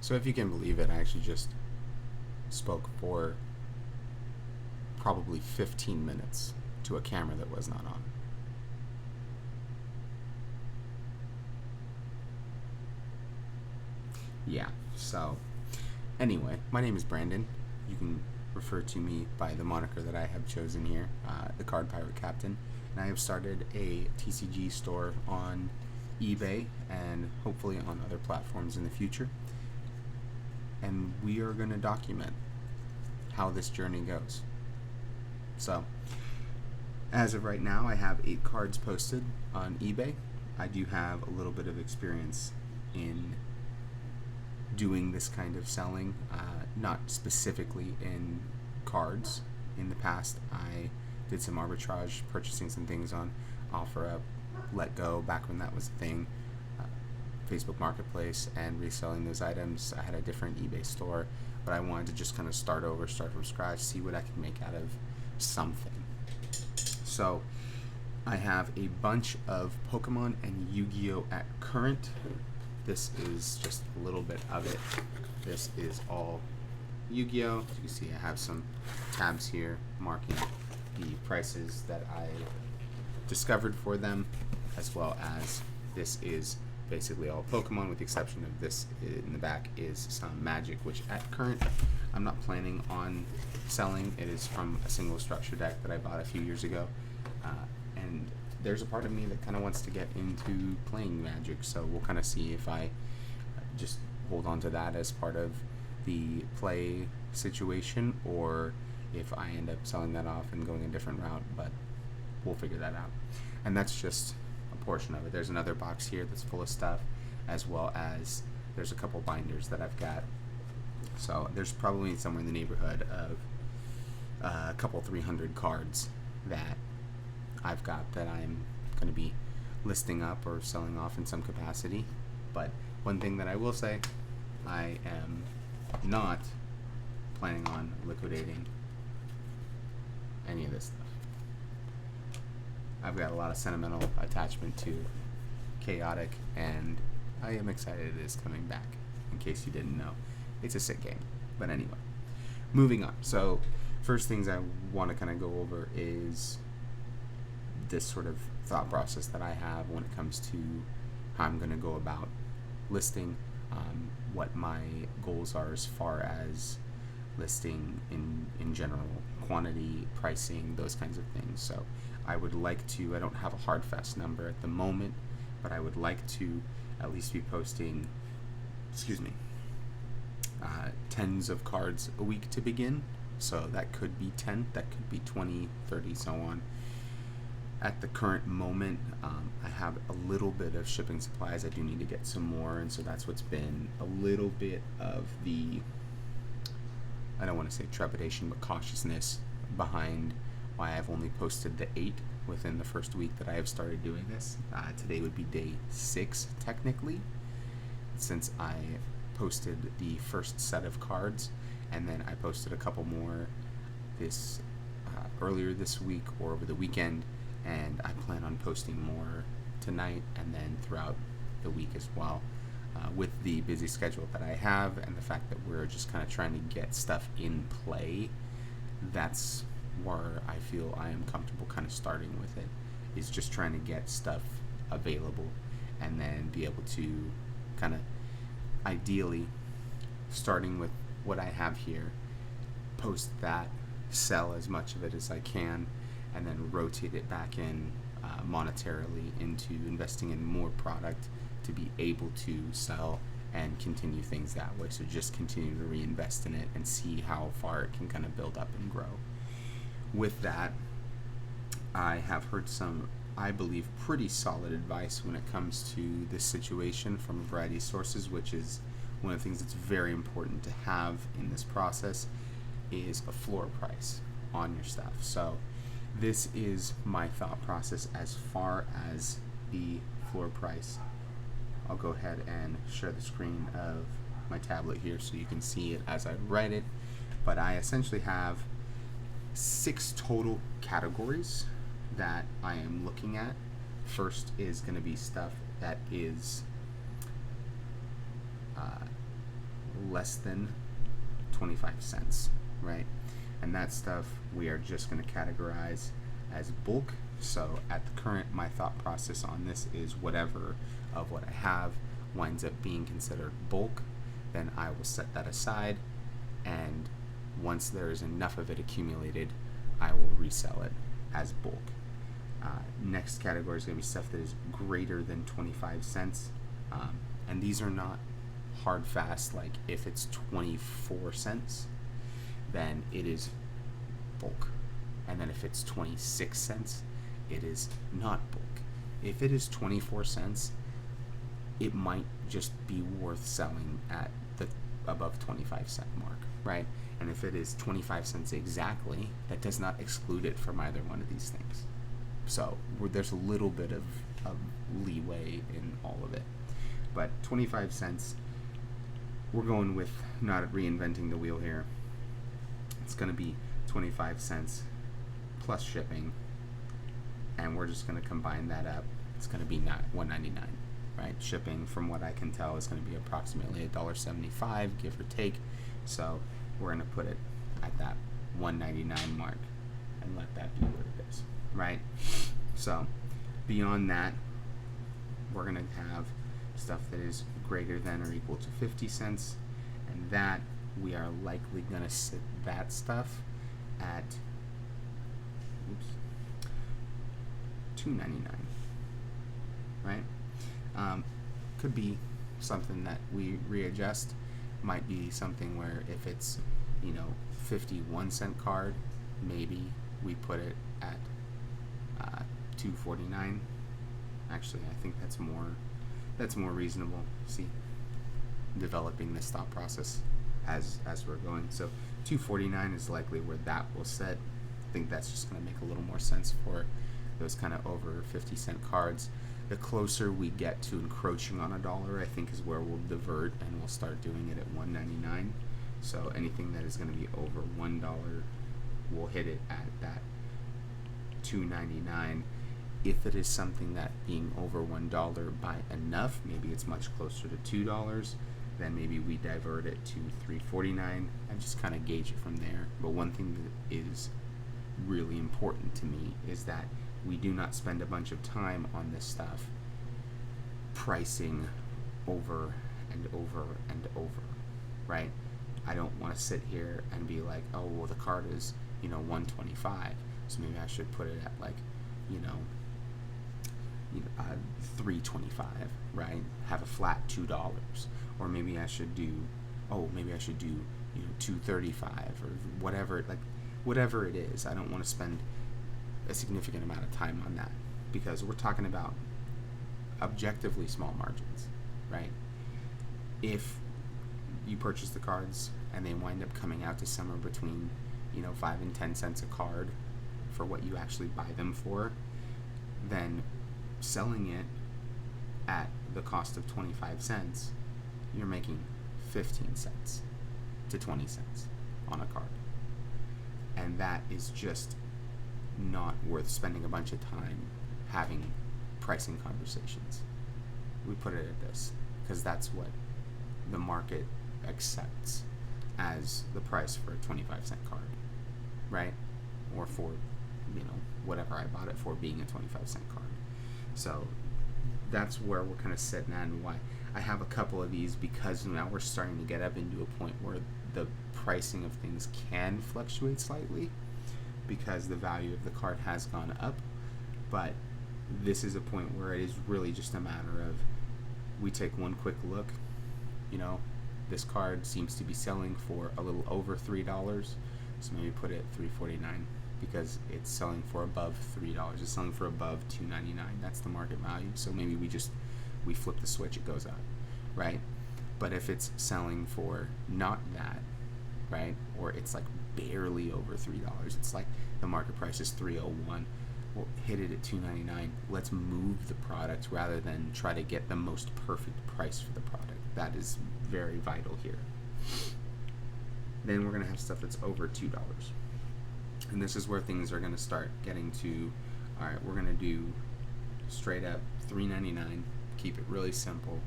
So if you can believe it, I actually just spoke for probably 15 minutes to a camera that was not on. Yeah, so anyway, my name is Brandon. You can refer to me by the moniker that I have chosen here, the Card Pirate Captain. And I have started a TCG store on eBay and hopefully on other platforms in the future. And we are going to document how this journey goes. So, as of right now, I have 8 cards posted on eBay. I do have a little bit of experience in doing this kind of selling, not specifically in cards. In the past, I did some arbitrage, purchasing some things on OfferUp, Let Go, back when that was a thing, Facebook Marketplace, and reselling those items. I had a different eBay store, but I wanted to just kind of start from scratch, see what I could make out of something. So I have a bunch of Pokemon and Yu-Gi-Oh! At current. This is just a little bit of it. This is all Yu-Gi-Oh! As you can see, I have some tabs here marking the prices that I discovered for them, as well as this is basically all Pokemon, with the exception of this in the back is some Magic, which at current I'm not planning on selling. It is from a single structure deck that I bought a few years ago, and there's a part of me that kind of wants to get into playing Magic, so we'll kind of see if I just hold on to that as part of the play situation, or if I end up selling that off and going a different route, but we'll figure that out. And that's just a portion of it. There's another box here that's full of stuff, as well as there's a couple binders that I've got. So there's probably somewhere in the neighborhood of a couple 300 cards that I've got that I'm going to be listing up or selling off in some capacity. But one thing that I will say, I am not planning on liquidating any of this stuff. I've got a lot of sentimental attachment to Chaotic, and I am excited it is coming back. In case you didn't know, it's a sick game. But anyway, moving on. So first things I want to kind of go over is this sort of thought process that I have when it comes to how I'm going to go about listing, what my goals are as far as listing in general, quantity, pricing, those kinds of things. So I would like to, I don't have a hard fast number at the moment, but I would like to at least be posting, tens of cards a week to begin. So that could be 10, that could be 20, 30, so on. At the current moment, I have a little bit of shipping supplies. I do need to get some more, and so that's what's been a little bit of the, I don't want to say trepidation, but cautiousness behind why I've only posted the 8 within the first week that I have started doing this. Today would be day 6, technically, since I posted the first set of cards, and then I posted a couple more this earlier this week or over the weekend, and I plan on posting more tonight and then throughout the week as well. With the busy schedule that I have and the fact that we're just kind of trying to get stuff in play, that's where I feel I am comfortable kind of starting with it, is just trying to get stuff available and then be able to kind of, ideally, starting with what I have here, post that, sell as much of it as I can, and then rotate it back in monetarily into investing in more product to be able to sell and continue things that way. So just continue to reinvest in it and see how far it can kind of build up and grow. With that, I have heard some, I believe, pretty solid advice when it comes to this situation from a variety of sources, which is one of the things that's very important to have in this process is a floor price on your stuff. So this is my thought process as far as the floor price. I'll go ahead and share the screen of my tablet here so you can see it as I write it. But I essentially have 6 total categories that I am looking at. First is going to be stuff that is less than 25 cents, right? And that stuff we are just going to categorize as bulk. So at the current, my thought process on this is whatever of what I have winds up being considered bulk, then I will set that aside, and once there is enough of it accumulated, I will resell it as bulk. Next category is going to be stuff that is greater than 25 cents. And these are not hard fast, like if it's 24 cents, then it is bulk. And then if it's 26 cents, it is not bulk. If it is 24 cents, it might just be worth selling at the above 25 cent mark, right? And if it is 25 cents exactly, that does not exclude it from either one of these things. So there's a little bit of leeway in all of it. But 25 cents, we're going with not reinventing the wheel here. It's going to be 25 cents plus shipping, and we're just going to combine that up. It's going to be $1.99, right? Shipping, from what I can tell, is going to be approximately $1.75, give or take. So we're going to put it at that $1.99 mark and let that be what it is, right? So beyond that, we're going to have stuff that is greater than or equal to 50 cents, and that we are likely going to sit that stuff at $2.99, right? Could be something that we readjust. Might be something where if it's 51 cent card, maybe we put it at $2.49. Actually, I think that's more reasonable. See, developing this thought process as we're going. So $2.49 is likely where that will sit. I think that's just going to make a little more sense for those kind of over 50 cent cards. The closer we get to encroaching on $1, I think is where we'll divert and we'll start doing it at $1.99. So anything that is going to be over $1, we'll hit it at that $2.99. If it is something that being over $1 by enough, maybe it's much closer to $2, then maybe we divert it to $3.49 and just kind of gauge it from there. But one thing that is really important to me is that we do not spend a bunch of time on this stuff pricing over and over and over, right? I don't want to sit here and be like, oh, well, the card is, $125, so maybe I should put it at like, $3.25, right? Have a flat $2, or maybe I should do, $2.35 or whatever it is. I don't want to spend a significant amount of time on that because we're talking about objectively small margins, right? If you purchase the cards and they wind up coming out to somewhere between 5 and 10 cents a card for what you actually buy them for, then selling it at the cost of 25 cents, you're making 15 cents to 20 cents on a card. And that is just not worth spending a bunch of time having pricing conversations. We put it at this because that's what the market accepts as the price for a 25 cent card, right? Or for, whatever I bought it for being a 25 cent card. So that's where we're kind of sitting at, and why I have a couple of these, because now we're starting to get up into a point where the pricing of things can fluctuate slightly because the value of the card has gone up. But this is a point where it is really just a matter of we take one quick look. This card seems to be selling for a little over $3, so maybe put it at $3.49 because it's selling for above $3. It's selling for above $2.99. That's the market value. So maybe we flip the switch, it goes up, right? But if it's selling for not that, right, or it's like barely over $3, it's like the market price is $3.01. We'll hit it at $2.99. Let's move the product rather than try to get the most perfect price for the product. That is very vital here. Then we're going to have stuff that's over $2. And this is where things are going to start getting to, all right, we're going to do straight up $3.99, keep it really simple.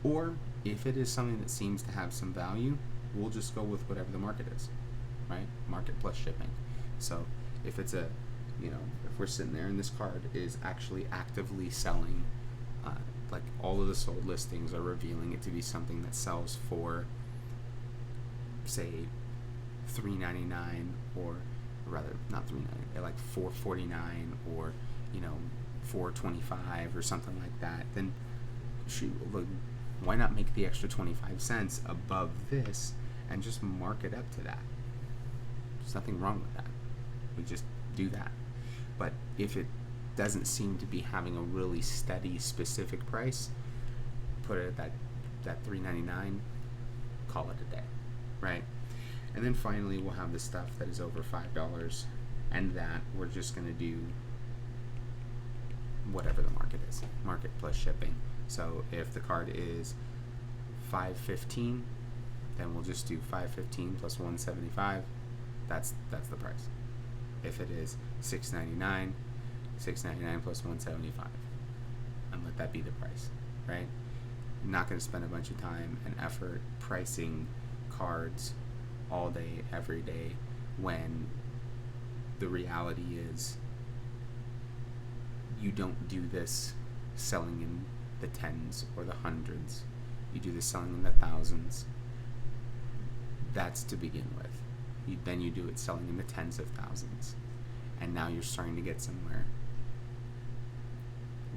Or if it is something that seems to have some value, we'll just go with whatever the market is, right? Market plus shipping. So if it's a, if we're sitting there and this card is actually actively selling, like all of the sold listings are revealing it to be something that sells for, say, $3.99, or rather not $3.99, like $4.49, or $4.25 or something like that, then why not make the extra 25 cents above this and just mark it up to that? There's nothing wrong with that. We just do that. But if it doesn't seem to be having a really steady, specific price, put it at that $3.99, call it a day, right? And then finally, we'll have the stuff that is over $5, and that we're just going to do whatever the market is, market plus shipping. So if the card is $5.15, then we'll just do $5.15 plus $1.75. That's the price. If it is $6.99, $6.99 plus $1.75, and let that be the price, right? I'm not going to spend a bunch of time and effort pricing cards all day, every day, when the reality is you don't do this selling in the tens or the hundreds. You do this selling in the thousands. That's to begin with. Then you do it selling in the tens of thousands. And now you're starting to get somewhere.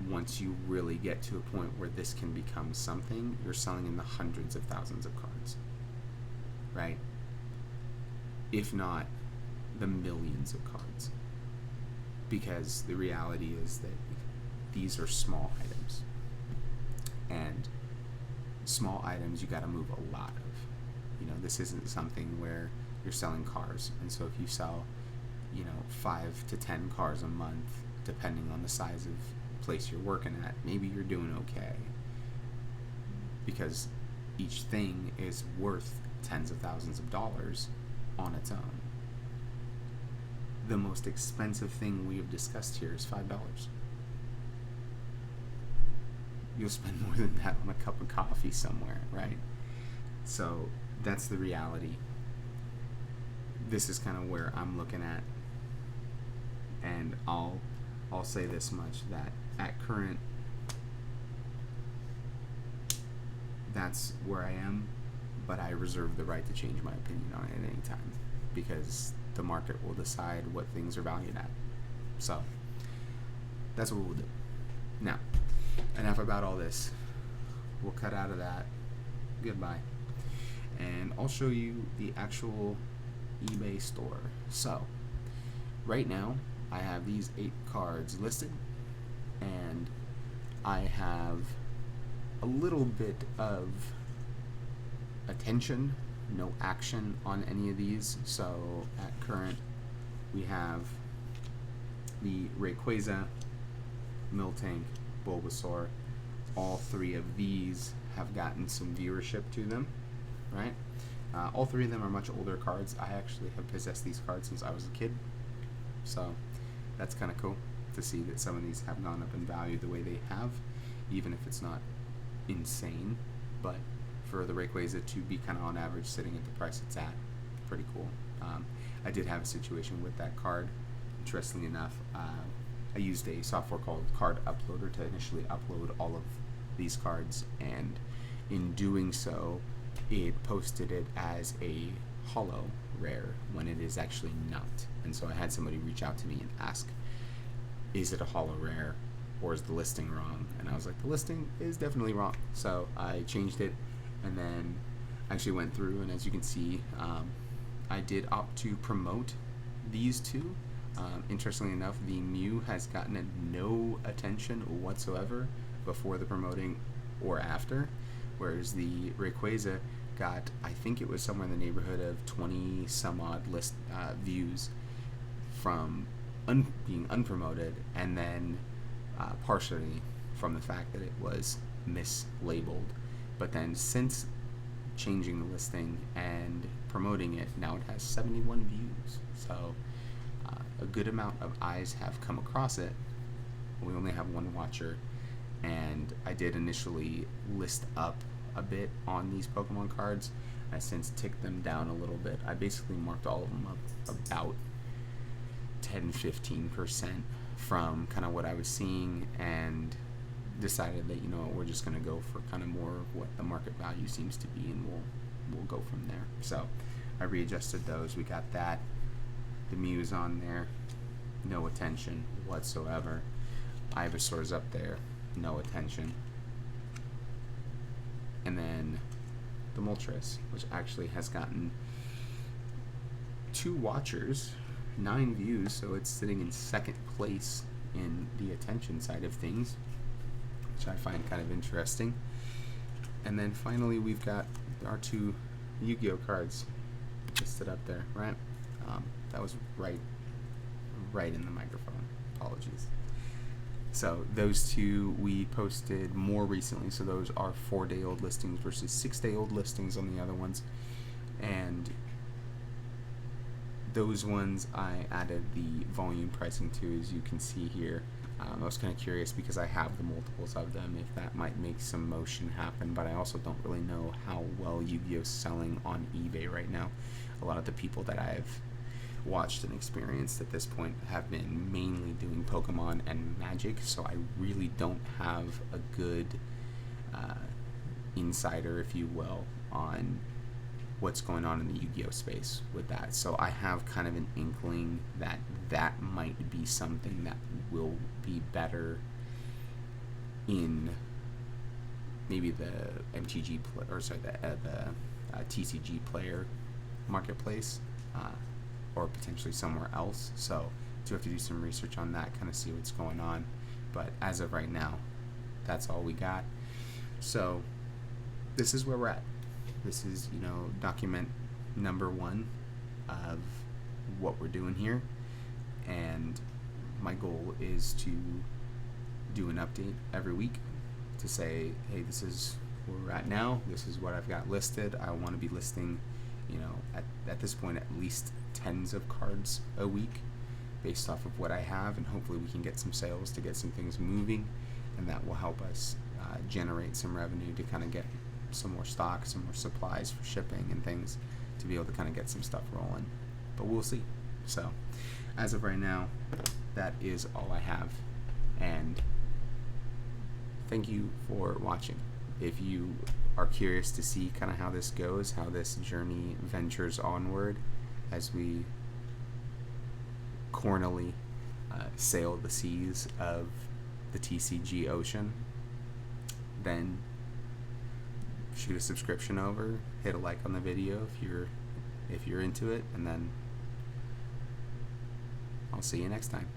Once you really get to a point where this can become something, you're selling in the hundreds of thousands of cards, right? If not the millions of cards. Because the reality is that these are small items. And small items you got to move a lot of. This isn't something where you're selling cars. And so if you sell, 5 to 10 cars a month, depending on the size of place you're working at, maybe you're doing okay. Because each thing is worth tens of thousands of dollars on its own. The most expensive thing we have discussed here is $5. You'll spend more than that on a cup of coffee somewhere, right? So that's the reality. This is kind of where I'm looking at, and I'll say this much, that at current, that's where I am, but I reserve the right to change my opinion on it at any time, because the market will decide what things are valued at. So that's what we'll do. Now, enough about all this. We'll cut out of that. Goodbye. And I'll show you the actual eBay store. So right now I have these 8 cards listed, and I have a little bit of attention, no action on any of these. So at current we have the Rayquaza, Miltank, Bulbasaur. All 3 of these have gotten some viewership to them, right? All 3 of them are much older cards. I actually have possessed these cards since I was a kid, so that's kind of cool to see that some of these have gone up in value the way they have, even if it's not insane. But for the Rayquaza to be kind of on average sitting at the price it's at, pretty cool. I did have a situation with that card. Interestingly enough, I used a software called Card Uploader to initially upload all of these cards, and in doing so, it posted it as a holo rare when it is actually not. And so I had somebody reach out to me and ask, is it a holo rare, or is the listing wrong? And I was like, the listing is definitely wrong. So I changed it, and then actually went through, and as you can see, I did opt to promote these 2. Interestingly enough, the Mew has gotten no attention whatsoever before the promoting or after, whereas the Rayquaza got, I think it was somewhere in the neighborhood of 20 some odd views from being unpromoted, and then partially from the fact that it was mislabeled. But then since changing the listing and promoting it, now it has 71 views. So a good amount of eyes have come across it. We only have 1 watcher, and I did initially list up a bit on these Pokemon cards. I since ticked them down a little bit. I basically marked all of them up about 10-15% from kind of what I was seeing, and decided that, you know, we're just going to go for kind of more what the market value seems to be, and we'll go from there. So I readjusted those. We got that. The Mew's on there, no attention whatsoever. Ivysaur's up there, no attention. And then the Moltres, which actually has gotten 2 watchers, 9 views, so it's sitting in second place in the attention side of things, which I find kind of interesting. And then finally we've got our 2 Yu-Gi-Oh cards listed up there, right? That was right in the microphone. Apologies. So those 2 we posted more recently, so those are 4-day-old listings versus 6-day-old listings on the other ones. And those ones I added the volume pricing to, as you can see here. I was kind of curious because I have the multiples of them, if that might make some motion happen, but I also don't really know how well Yu-Gi-Oh's selling on eBay right now. A lot of the people that I've watched and experienced at this point have been mainly doing Pokemon and Magic, so I really don't have a good insider, if you will, on what's going on in the Yu-Gi-Oh space with that. So I have kind of an inkling that that might be something that will be better in maybe the MTG the TCG player marketplace, or potentially somewhere else. So do have to do some research on that, kind of see what's going on. But as of right now, that's all we got. So this is where we're at. This is, you know, document number 1 of what we're doing here, and my goal is to do an update every week to say, hey, this is where we're at now, this is what I've got listed. I want to be listing, you know, at this point at least tens of cards a week based off of what I have, and hopefully we can get some sales to get some things moving, and that will help us generate some revenue to kind of get some more stock, some more supplies for shipping and things, to be able to kind of get some stuff rolling. But we'll see. So as of right now, that is all I have, and thank you for watching. If you are curious to see kind of how this goes, how this journey ventures onward as we cornily sail the seas of the TCG ocean, then shoot a subscription over, hit a like on the video if you're into it, and then I'll see you next time.